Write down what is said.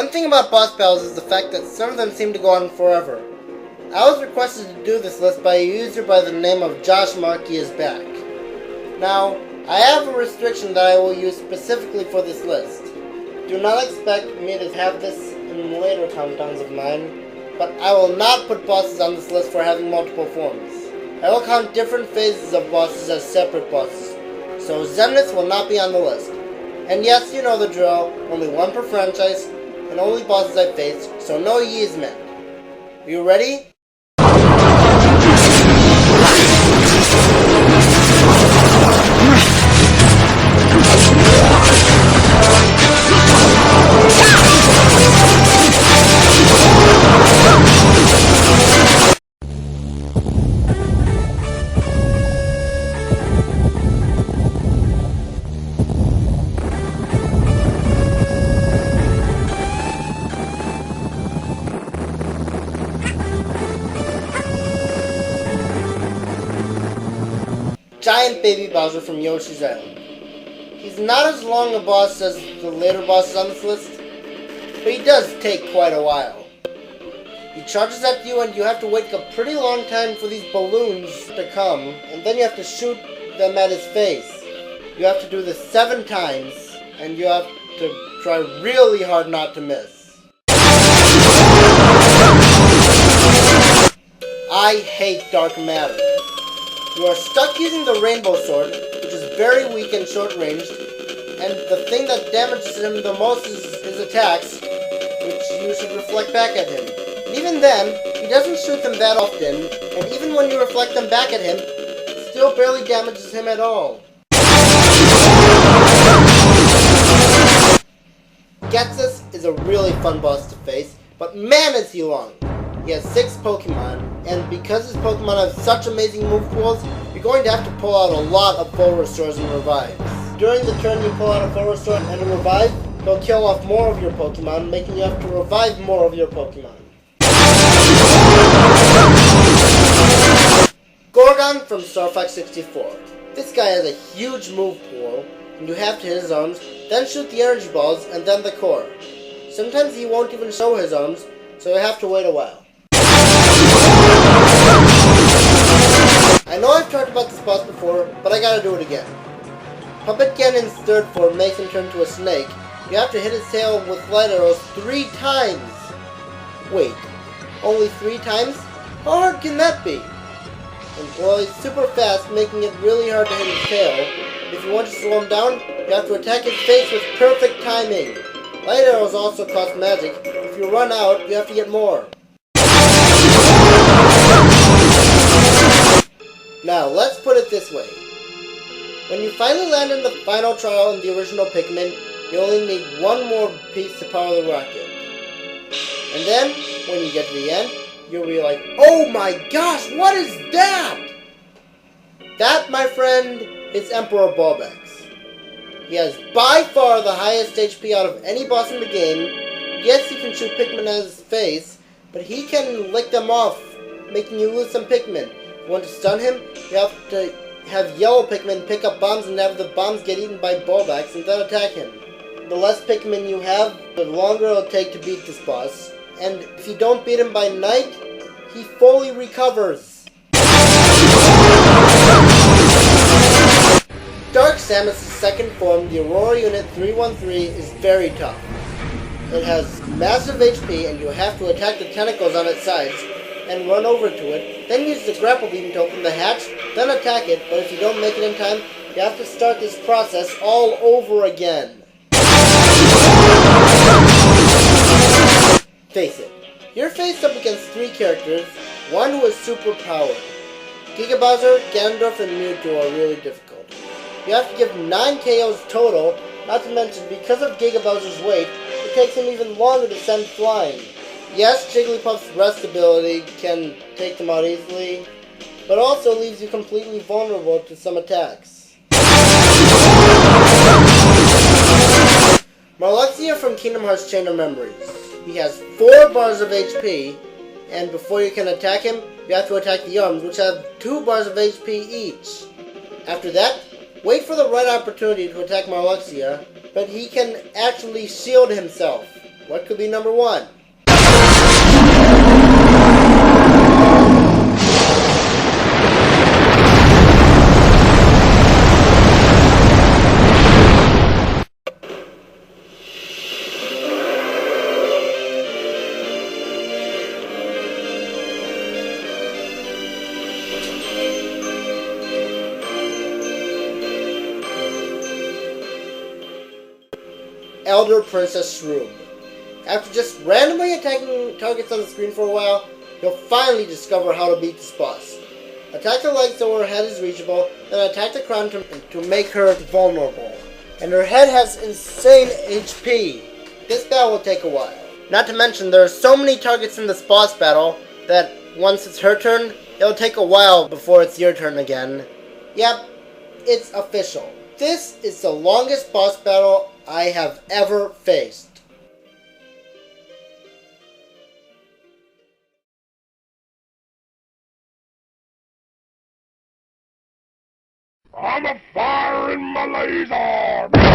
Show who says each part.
Speaker 1: One thing about boss battles is the fact that some of them seem to go on forever. I was requested to do this list by a user by the name of JoshMarkeyIsBack. Now, I have a restriction that I will use specifically for this list. Do not expect me to have this in later countdowns of mine, but I will not put bosses on this list for having multiple forms. I will count different phases of bosses as separate bosses, so Xemnas will not be on the list. And yes, you know the drill, only one per franchise, and only bosses I faced, so no ye is meant. Are you ready? Giant Baby Bowser from Yoshi's Island. He's not as long a boss as the later bosses on this list, but he does take quite a while. He charges at you and you have to wait a pretty long time for these balloons to come, and then you have to shoot them at his face. You have to do this 7 times, and you have to try really hard not to miss. I hate dark matter. You are stuck using the rainbow sword, which is very weak and short ranged, and the thing that damages him the most is his attacks, which you should reflect back at him. And even then, he doesn't shoot them that often, and even when you reflect them back at him, it still barely damages him at all. Getsus is a really fun boss to face, but man is he long! He has 6 Pokemon, and because his Pokemon have such amazing move pools, you're going to have to pull out a lot of full restores and revives. During the turn you pull out a full restore and a revive, they'll kill off more of your Pokemon, making you have to revive more of your Pokemon. Gorgon from Star Fox 64. This guy has a huge move pool, and you have to hit his arms, then shoot the energy balls, and then the core. Sometimes he won't even show his arms, so you have to wait a while. I know I've talked about this boss before, but I gotta do it again. Puppet Ganon's third form makes him turn to a snake. You have to hit his tail with light arrows 3 times! Wait, only 3 times? How hard can that be? And well, he's super fast, making it really hard to hit his tail. If you want to slow him down, you have to attack his face with perfect timing. Light arrows also cost magic. If you run out, you have to get more. Now, let's put it this way. When you finally land in the final trial in the original Pikmin, you only need 1 more piece to power the rocket. And then, when you get to the end, you'll be like, oh my gosh, what is that? That, my friend, is Emperor Bulbax. He has by far the highest HP out of any boss in the game. Yes, he can shoot Pikmin at his face, but he can lick them off, making you lose some Pikmin. If you want to stun him, you have to have yellow Pikmin pick up bombs and have the bombs get eaten by Bulbax and then attack him. The less Pikmin you have, the longer it'll take to beat this boss. And if you don't beat him by night, he fully recovers. Dark Samus' second form, the Aurora Unit 313, is very tough. It has massive HP and you have to attack the tentacles on its sides and run over to it, then use the grapple beam to open the hatch, then attack it, but if you don't make it in time, you have to start this process all over again. Face it, you're faced up against 3 characters, one who is super powered. Giga Bowser, Ganondorf, and Mewtwo are really difficult. You have to give 9 KOs total, not to mention because of Giga Bowser's weight, it takes him even longer to send flying. Yes, Jigglypuff's rest ability can take them out easily, but also leaves you completely vulnerable to some attacks. Marluxia from Kingdom Hearts Chain of Memories. He has 4 bars of HP, and before you can attack him, you have to attack the arms, which have 2 bars of HP each. After that, wait for the right opportunity to attack Marluxia, but he can actually shield himself. What could be number 1? Elder Princess Shroom. After just randomly attacking targets on the screen for a while, you'll finally discover how to beat this boss. Attack the legs so her head is reachable, then attack the crown to make her vulnerable. And her head has insane HP. This battle will take a while. Not to mention, there are so many targets in this boss battle that once it's her turn, it'll take a while before it's your turn again. Yep, it's official. This is the longest boss battle I have ever faced.
Speaker 2: I'm a fire in my laser!